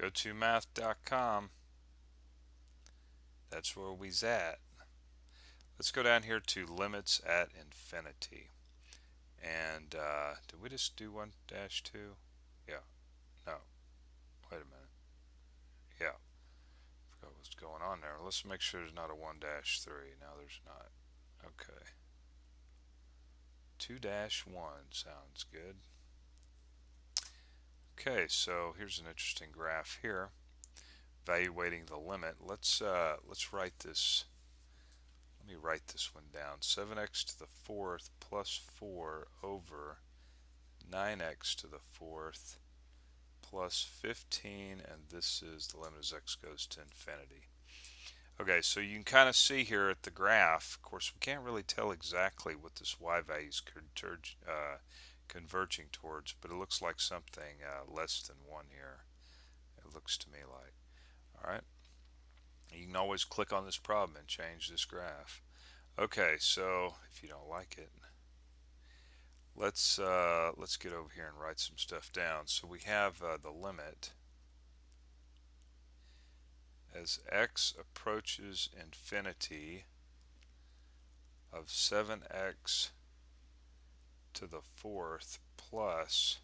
Go to math.com. That's where we's at. Let's go down here to limits at infinity. And did we just do 1-2? Yeah. No. Wait a minute. Yeah. Forgot what's going on there. Let's make sure there's not a 1-3. No, there's not. Okay. 2-1 sounds good. Okay, so here's an interesting graph here. Evaluating the limit. Let's write this. Let me write this one down. 7x to the fourth plus 4 over 9x to the fourth plus 15, and this is the limit as x goes to infinity. Okay, so you can kind of see here at the graph, of course we can't really tell exactly what this y value is converging towards, but it looks like something less than 1 here. It looks to me like. Alright, you can always click on this problem and change this graph. Okay, so if you don't like it, let's get over here and write some stuff down. So we have the limit as x approaches infinity of 7x to the fourth plus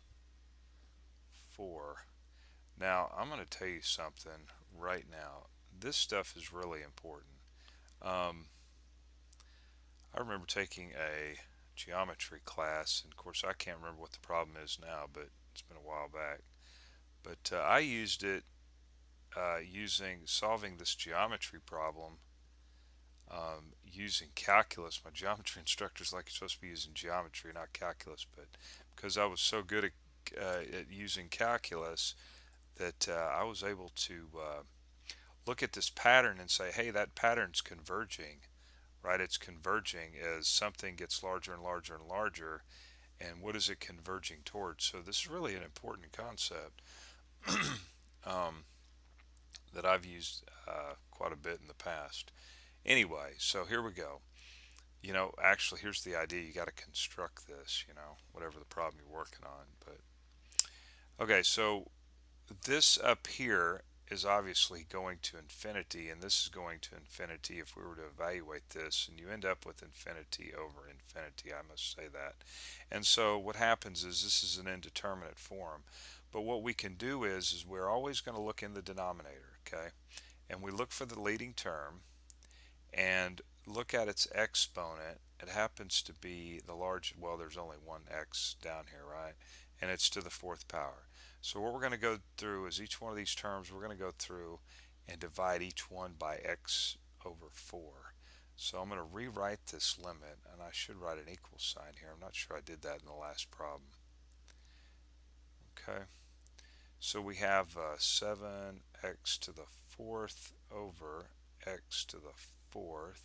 4. Now I'm going to tell you something right now. This stuff is really important. I remember taking a geometry class, and of course I can't remember what the problem is now, but it's been a while back. But I used it solving this geometry problem using calculus. My geometry instructor's like, you're supposed to be using geometry, not calculus, but because I was so good at using calculus that I was able to look at this pattern and say, hey, that pattern's converging, right? It's converging as something gets larger and larger and larger, and what is it converging towards? So this is really an important concept that I've used quite a bit in the past. Anyway, so here we go. Actually, here's the idea. You got to construct this, whatever the problem you're working on. But okay, so this up here is obviously going to infinity, and this is going to infinity if we were to evaluate this, and you end up with infinity over infinity, I must say that. And so what happens is this is an indeterminate form. But what we can do is we're always going to look in the denominator, okay? And we look for the leading term and look at its exponent. It happens to be the large, well, there's only one x down here, right? And it's to the fourth power. So what we're going to go through is each one of these terms, we're going to go through and divide each one by x over 4. So I'm going to rewrite this limit, and I should write an equal sign here. I'm not sure I did that in the last problem. Okay, so we have 7x to the fourth over x to the fourth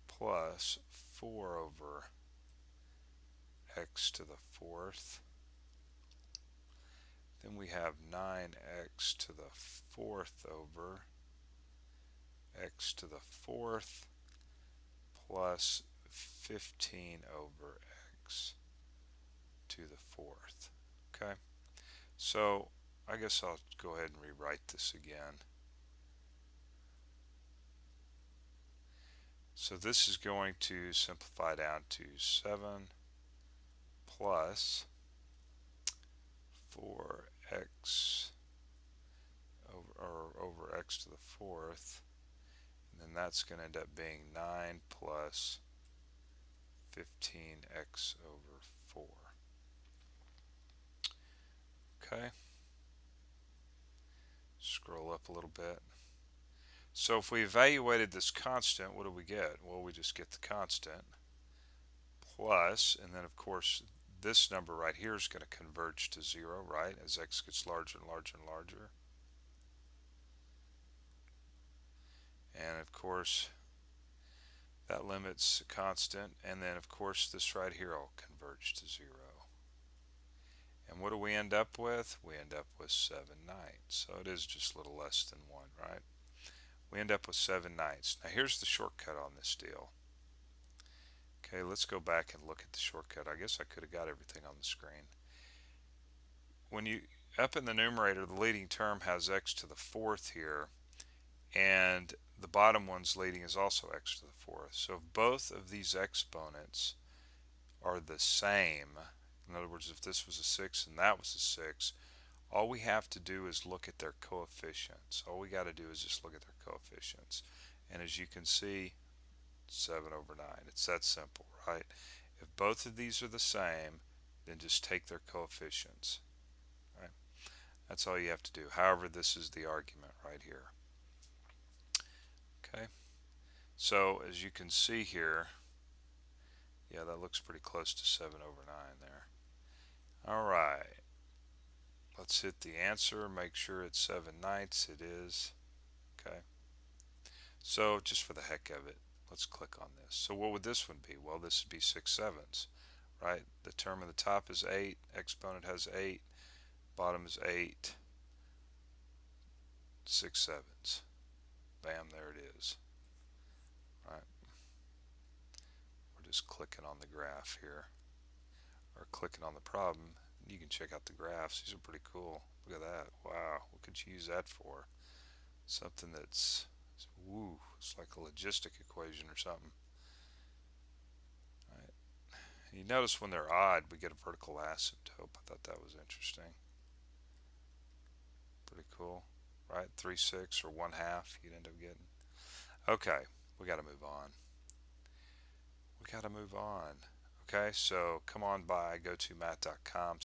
plus 4 over x to the fourth. Then we have 9x to the fourth over x to the fourth plus 15 over x to the fourth. Okay, so I guess I'll go ahead and rewrite this again. So this is going to simplify down to 7 plus 4x over x to the fourth, and then that's going to end up being 9 plus 15x over 4. Okay, scroll up a little bit. So if we evaluated this constant, what do we get? Well, we just get the constant plus, and then of course this number right here is going to converge to 0, right, as x gets larger and larger and larger. And of course that limits a constant, and then of course this right here will converge to 0. And what do we end up with? We end up with 7/9. So it is just a little less than 1, right? We end up with 7/9. Now here's the shortcut on this deal. Okay, let's go back and look at the shortcut. I guess I could have got everything on the screen. When you up in the numerator, the leading term has x to the fourth here, and the bottom one's leading is also x to the fourth. So if both of these exponents are the same, in other words, if this was a 6 and that was a 6, all we have to do is look at their coefficients. All we got to do is just look at their coefficients. And as you can see, 7 over 9. It's that simple, right? If both of these are the same, then just take their coefficients. Right? That's all you have to do. However, this is the argument right here. Okay? So as you can see here, yeah, that looks pretty close to 7 over 9 there. Alright, let's hit the answer, make sure it's 7/9. It is. Okay, so just for the heck of it, let's click on this. So what would this one be? Well, this would be 6/7, right? The term at the top is 8, exponent has 8, bottom is 8, 6/7. Bam, there it is. Right, we're just clicking on the graph here, or clicking on the problem. You can check out the graphs. These are pretty cool. Look at that. Wow, what could you use that for? Something that's, woo, it's like a logistic equation or something. Right. You notice when they're odd, we get a vertical asymptote. I thought that was interesting. Pretty cool, right? 3/6 or 1/2 you'd end up getting. Okay, we got to move on. We got to move on. Okay, so come on by, go to math.com.